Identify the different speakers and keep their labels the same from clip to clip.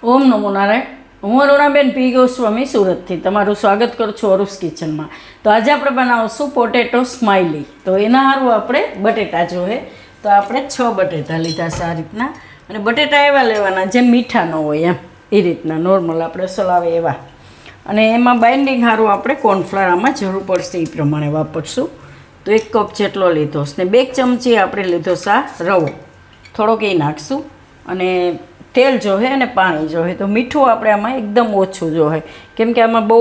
Speaker 1: ઓમ નમો નારાયણ. હું અરુણાબેન પી ગોસ્વામી સુરતથી તમારું સ્વાગત કરું છું અરુસ કિચનમાં. તો આજે આપણે બનાવશું પોટેટો સ્માઇલી. તો એના સારું આપણે બટેટા જોઈએ. તો આપણે 6 બટેટા લીધા છે આ રીતના. અને બટેટા એવા લેવાના જે મીઠા ન હોય એમ, એ રીતના નોર્મલ આપણે સલાવે એવા. અને એમાં બાઇન્ડિંગ સારું આપણે કોર્નફ્લાવર આમાં જરૂર પડશે એ પ્રમાણે વાપરશું. તો 1 કપ જેટલો લીધો છે ને 2 ચમચી આપણે લીધો છે આ રવો, થોડોક એ નાખશું. અને તેલ જોહે અને પાણી જોહે. તો મીઠું આપણે આમાં એકદમ ઓછું જોહે, કેમ કે આમાં બહુ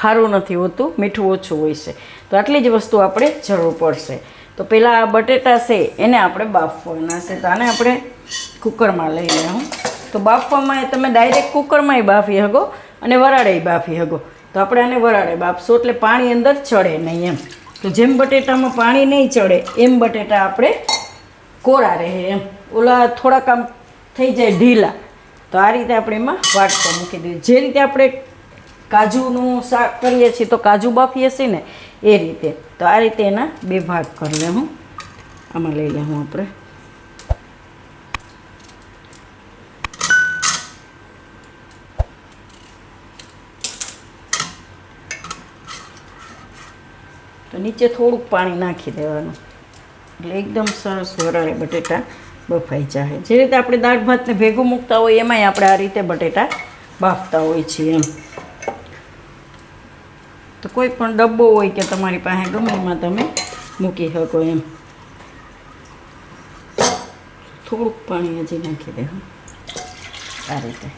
Speaker 1: ખારું નથી હોતું, મીઠું ઓછું હોય છે. તો આટલી જ વસ્તુ આપણે જરૂર પડશે. તો પહેલાં આ બટેટા છે એને આપણે બાફવાના છે. તો આને આપણે કુકરમાં લઈ લેવું. તો બાફવામાં તમે ડાયરેક્ટ કુકરમાંય બાફી શકો અને વરાળે બાફી શકો. તો આપણે આને વરાળે બાફશું એટલે પાણી અંદર ચડે નહીં એમ. તો જેમ બટેટામાં પાણી નહીં ચડે એમ બટેટા આપણે કોરા રહે એમ, ઓલા થોડાક આમ થઈ જાય ઢીલા. તો આ રીતે આપણે એમાં વાટકો મૂકી દઈએ. જે રીતે આપણે કાજુનું શાક કરીએ છીએ તો કાજુ બાફીએ છીએ ને એ રીતે. તો આ રીતે એના 2 ભાગ કરી લેવું. આમાં લઈ લેવું આપણે. તો નીચે થોડુંક પાણી નાખી દેવાનું એટલે એકદમ સરસ વરાળે બટેટા બફાઈ જાય. જે રીતે આપણે દાળ ભાતને ભેગું મૂકતા હોય એમાંય આપણે આ રીતે બટેટા બાફતા હોય છીએ એમ. તો કોઈ પણ ડબ્બો હોય કે તમારી પાસે ગમે એમાં તમે મૂકી શકો એમ. થોડુંક પાણી હજી નાખી દેવું આ રીતે.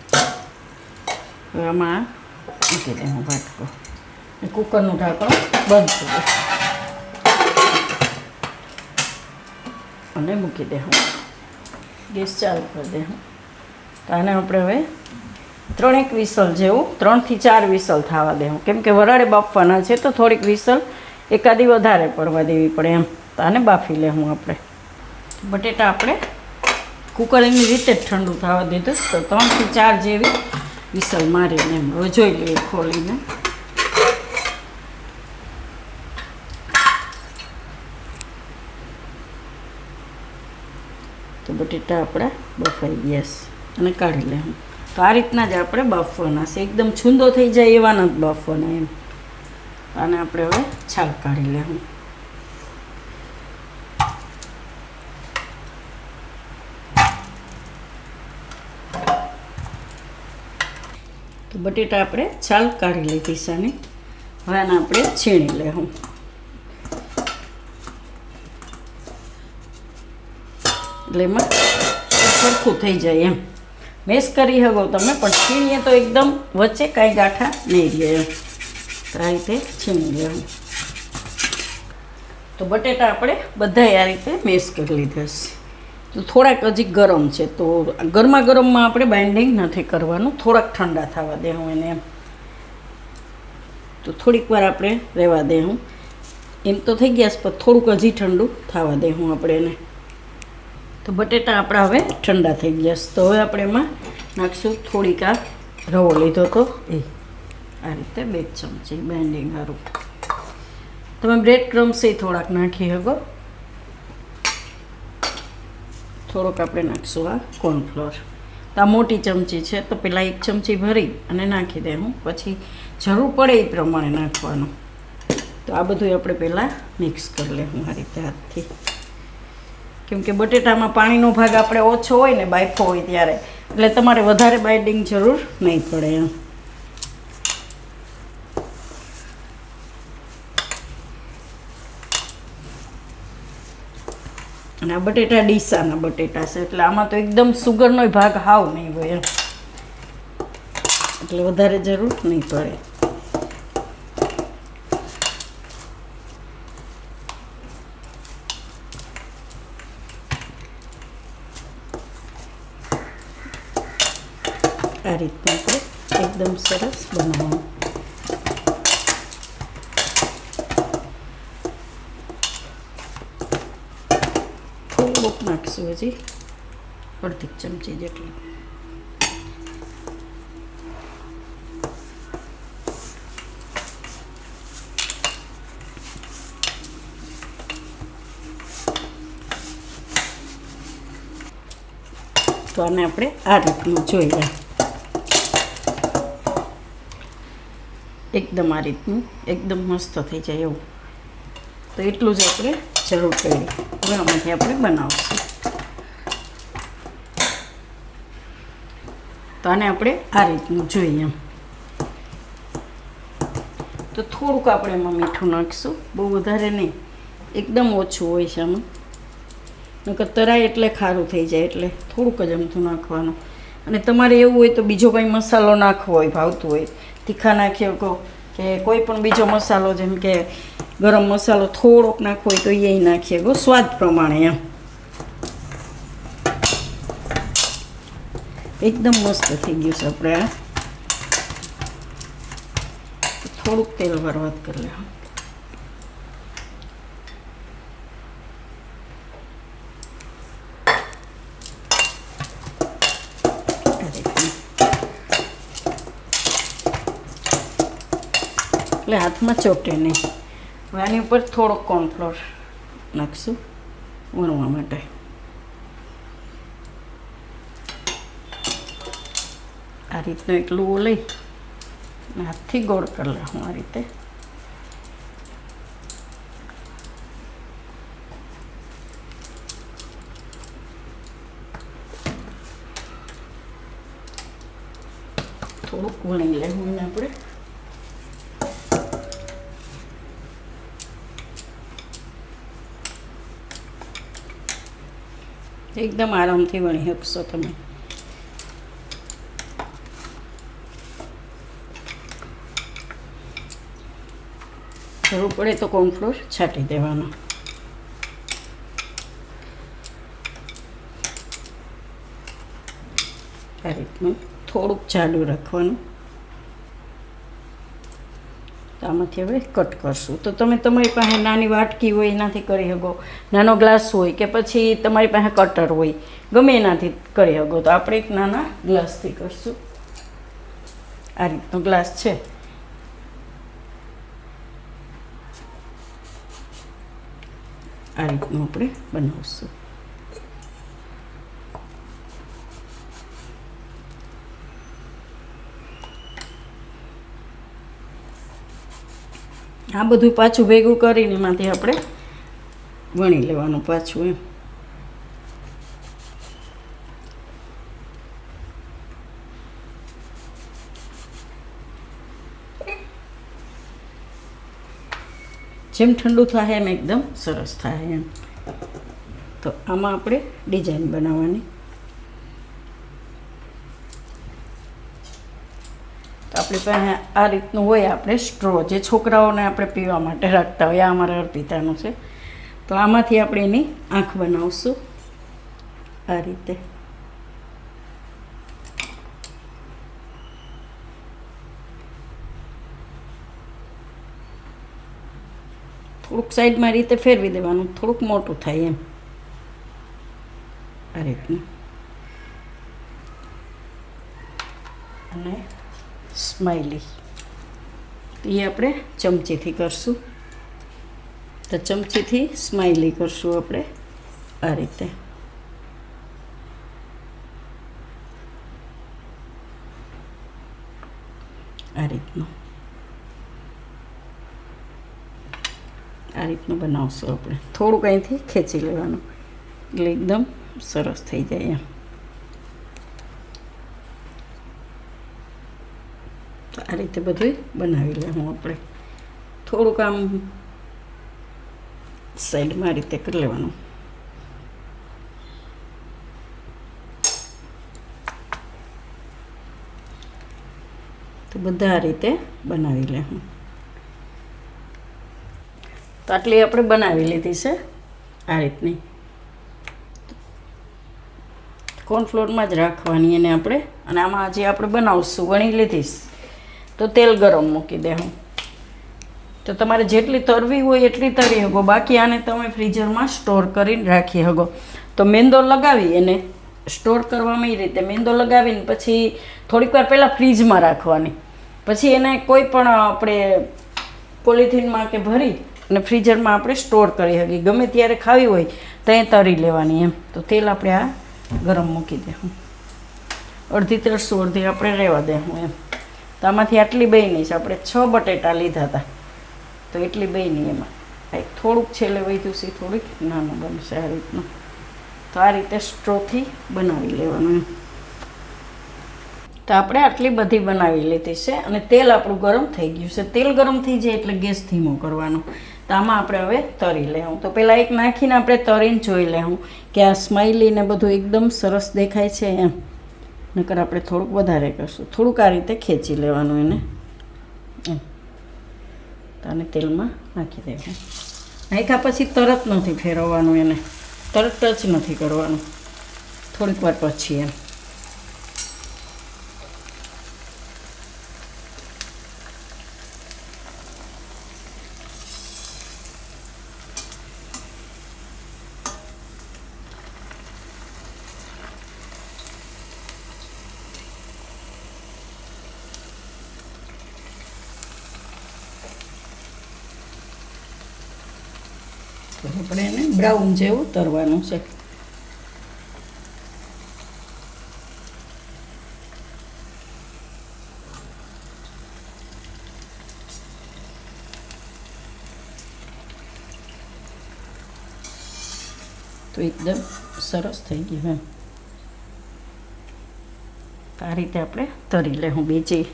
Speaker 1: હવે આમાં મૂકી દેવું વાટકો. કુકરનું ઢાંકણ બંધ કરી દે અને મૂકી દેવું. ગેસ ચાલુ કરી દેવું. તો આને આપણે હવે 3 વિસલ જેવું 3 થી 4 વિસલ થવા દેવું, કેમ કે વરાળે બાફવાના છે તો થોડીક વિસલ એકાદી વધારે પડવા દેવી પડે એમ. તો આને બાફી લેવું આપણે. બટેટા આપણે કુકર એની રીતે જ ઠંડુ થવા દીધું. તો 3 થી 4 જેવી વિસલ મારીને એમ હવે જોઈ લઈએ ખોલીને. તો બટેટા આપણા બફાઈ ગયા છે અને કાઢી લેવું. તો આ રીતના જ આપણે બાફવાના છે, એકદમ છૂંદો થઈ જાય એવા નથી બાફવાના એમ. આને આપણે હવે છાલ કાઢી લેવું. તો બટેટા આપણે છાલ કાઢી લીધી છે અને હવે આને આપણે છીણી લેવું. એટલે એમાં સરખું થઈ જાય એમ. મેશ કરી શકો તમે, પણ છીણીએ તો એકદમ વચ્ચે કાંઈ ગાંઠા નહીં રહે એમ. તો આ રીતે છીણી લેવું. તો બટેટા આપણે બધાય આ રીતે મેશ કરી લીધા છે. તો થોડાક હજી ગરમ છે, તો ગરમા ગરમમાં આપણે બાઇન્ડિંગ નથી કરવાનું, થોડાક ઠંડા થવા દેવું એને એમ. તો થોડીક વાર આપણે રહેવા દેવું. એમ તો થઈ ગયા છે પણ થોડુંક હજી ઠંડુ થવા દેવું આપણે એને. તો બટેટા આપણા હવે ઠંડા થઈ ગયા છે. તો હવે આપણે એમાં નાખીશું થોડીક આ રવો લીધો તો એ આ રીતે 2 ચમચી બાઇન્ડિંગ સારું. તમે બ્રેડ ક્રમ્સ એ થોડાક નાખી શકો. થોડોક આપણે નાખીશું આ કોર્નફ્લોર. તો આ મોટી ચમચી છે તો પહેલાં 1 ચમચી ભરી અને નાખી દેવું, પછી જરૂર પડે એ પ્રમાણે નાખવાનું. તો આ બધું આપણે પહેલાં મિક્સ કરી લેવું આ રીતે હાથથી, કેમ કે બટેટામાં પાણીનો ભાગ આપણે ઓછો હોય ને બાફો હોય ત્યારે, એટલે તમારે વધારે બાઇન્ડિંગ જરૂર નહીં પડે એમ. અને આ બટેટા ડીસાના બટેટા છે એટલે આમાં તો એકદમ સુગરનો ભાગ હાવ નહીં હોય એમ, એટલે વધારે જરૂર નહીં પડે. આ રીતના આપણે એકદમ સરસ બનાવવાનું. થોડુંક નાખશું હજી, 1/2 ચમચી જેટલું. તો આને આપણે આ રીતનું જોઈએ. એકદમ આ રીતનું એકદમ મસ્ત થઈ જાય એવું. તો એટલું જ આપણે જરૂર પડી. હવે આમાંથી આપણે બનાવશું. તો આને આપણે આ રીતનું જોઈએ એમ. તો થોડુંક આપણે એમાં મીઠું નાખીશું, બહુ વધારે નહીં, એકદમ ઓછું હોય છે આમાં. નકર તરાય એટલે ખારું થઈ જાય, એટલે થોડુંક જ અમથું નાખવાનું. અને તમારે એવું હોય તો બીજો કંઈ મસાલો નાખવો હોય, ભાવતું હોય, તીખા નાખ્યો કહો કે કોઈ પણ બીજો મસાલો જેમ કે ગરમ મસાલો થોડોક નાખવો હોય તો એ નાખીએ ગો, સ્વાદ પ્રમાણે એમ. એકદમ મસ્ત થઈ ગયું છે આપણે આ. થોડુંક તેલ બરબાદ કરી લેવું. એટલે હાથમાં ચોટે નહીં. હવે આની ઉપર થોડોક કોર્નફ્લોર નાખશું વણવા માટે. આ રીતનું એટલું લઈ હાથથી ગોળ કરી લે હું આ રીતે. થોડુંક વણી લેવું એને આપણે. એકદમ આરામથી વણી શકશો તમે. જરૂર પડે તો કોર્નફ્લોર છાંટી દેવાનો. આ રીતનું થોડુંક જાડું રાખવાનું. તો આમાંથી હવે કટ કરશું. તો તમે તમારી પાસે નાની વાટકી હોય એનાથી કરી શકો, નાનો ગ્લાસ હોય કે પછી તમારી પાસે કટર હોય, ગમે એનાથી કરી શકો. તો આપણે એક નાના ગ્લાસથી કરશું. આ રીતનો ગ્લાસ છે. આ રીતનું આપણે બનાવશું. આ બધું પાછું ભેગું કરીને એમાંથી આપણે વણી લેવાનું પાછું એમ. જેમ ઠંડુ થાય એમ એકદમ સરસ થાય એમ. તો આમાં આપણે ડિઝાઇન બનાવવાની. તો આપણી પાસે આ રીતનું હોય આપણે સ્ટ્રો, જે છોકરાઓને આપણે પીવા માટે રાખતા હોય. આ અમારા અર્પિતાનું છે. તો આમાંથી આપણે એની આંખ બનાવશું આ રીતે. થોડુંક સાઈડમાં રીતે ફેરવી દેવાનું, થોડુંક મોટું થાય એમ. આ રીતનું. અને સ્માઈલી એ આપણે ચમચીથી કરશું. તો ચમચીથી સ્માઈલી કરશું આપણે આ રીતે. આ રીતનું બનાવશું આપણે. થોડુંક અહીંથી ખેંચી લેવાનું એટલે એકદમ સરસ થઈ જાય એમ. તો આ રીતે બધું બનાવી લેવું આપણે. થોડુંક આમ સાઈડમાં રીતે કરી લેવાનું. તો બધા આ રીતે બનાવી લેવું. તો આટલી આપણે બનાવી લીધી છે આ રીતની. કોર્નફ્લોરમાં જ રાખવાની એને આપણે. અને આમાં જે આપણે બનાવશું વણી લીધીશ તો તેલ ગરમ મૂકી દેવું. તો તમારે જેટલી તરવી હોય એટલી તરી શકો. બાકી આને તમે ફ્રીઝરમાં સ્ટોર કરીને રાખી શકો. તો મેંદો લગાવી એને સ્ટોર કરવામાં એ રીતે મેંદો લગાવીને પછી થોડીક વાર પહેલાં ફ્રીજમાં રાખવાની. પછી એને કોઈ પણ આપણે પોલિથીનમાં કે ભરી અને ફ્રીઝરમાં આપણે સ્ટોર કરી શકીએ. ગમે ત્યારે ખાવી હોય ત્યાં તરી લેવાની એમ. તો તેલ આપણે આ ગરમ મૂકી દેવું. અડધી તરશું, અડધી આપણે રહેવા દેવું એમ. તો આમાંથી આટલી બની છે. આપણે 6 બટેટા લીધા હતા તો એટલી બની. એમાં એક થોડુંક છેલ્લે વધ્યું છે, થોડીક નાનું બનશે આ રીતનું. તો આ રીતે સ્ટ્રોથી બનાવી લેવાનું એમ. તો આપણે આટલી બધી બનાવી લીધી છે અને તેલ આપણું ગરમ થઈ ગયું છે. તેલ ગરમ થઈ જાય એટલે ગેસ ધીમો કરવાનો. તો આમાં આપણે હવે તરી લેવું. તો પહેલાં એક નાખીને આપણે તરીને જોઈ લેવું કે આ સ્માઈલી ને બધું એકદમ સરસ દેખાય છે એમ. નકર આપણે થોડુંક વધારે કરશું. થોડુંક આ રીતે ખેંચી લેવાનું એને એમ. તો આને તેલમાં નાખી દેવું. નાખ્યા પછી તરત નથી ફેરવવાનું એને, તરત જ નથી કરવાનું, થોડીક વાર પછી એમ. તો આપણે એને બ્રાઉન જેવું તરવાનું છે. તો એકદમ સરસ થઈ ગયું એમ. આ રીતે આપણે તરી લેવું. બીજી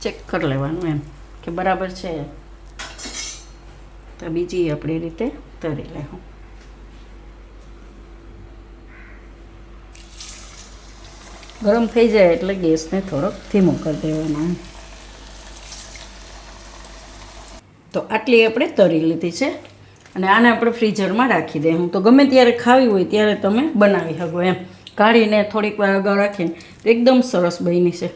Speaker 1: ચેક કરી લેવાનું એમ કે બરાબર છે. તો બીજી આપણી રીતે તરી લેવું. ગરમ થઈ જાય એટલે ગેસને થોડોક ધીમો કરી દેવાનો. તો આટલી આપણે તરી લીધી છે અને આને આપણે ફ્રીઝરમાં રાખી દઈએ. તો ગમે ત્યારે ખાવી હોય ત્યારે તમે બનાવી શકો એમ. કાઢીને થોડીક વાર અગાઉ રાખીને તો એકદમ સરસ બની છે.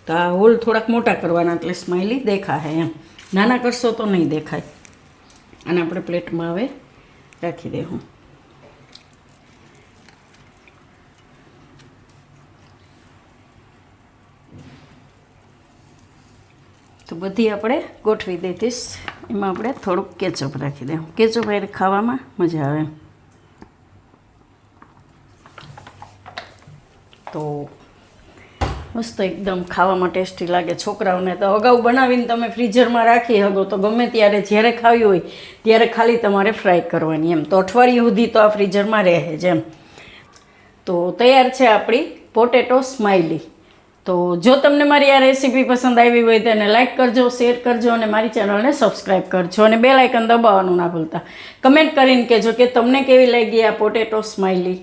Speaker 1: તો આ હોલ થોડાક મોટા કરવાના એટલે સ્માઈલી દેખાશે એમ. નાના કરશો તો નહીં દેખાય. અને આપણે પ્લેટમાં હવે રાખી દઈશું. તો બધી આપણે ગોઠવી દીધીશ. એમાં આપણે થોડુંક કેચઅપ રાખી દઈશું. કેચઅપ એ ખાવામાં મજા આવે. તો મસ્ત એકદમ ખાવામાં ટેસ્ટી લાગે છોકરાઓને. તો અગાઉ બનાવીને તમે ફ્રીઝરમાં રાખી શકો તો ગમે ત્યારે જ્યારે ખાવી હોય ત્યારે ખાલી તમારે ફ્રાય કરવાની એમ. તો અઠવાડિયું સુધી તો આ ફ્રીઝરમાં રહે જ એમ. તો તૈયાર છે આપણી પોટેટો સ્માઈલી. તો જો તમને મારી આ રેસીપી પસંદ આવી હોય તો એને લાઇક કરજો, શેર કરજો અને મારી ચેનલને સબસ્ક્રાઈબ કરજો અને બેલ આઇકન દબાવવાનું ના ભૂલતા. કમેન્ટ કરીને કહેજો કે તમને કેવી લાગી આ પોટેટો સ્માઈલી.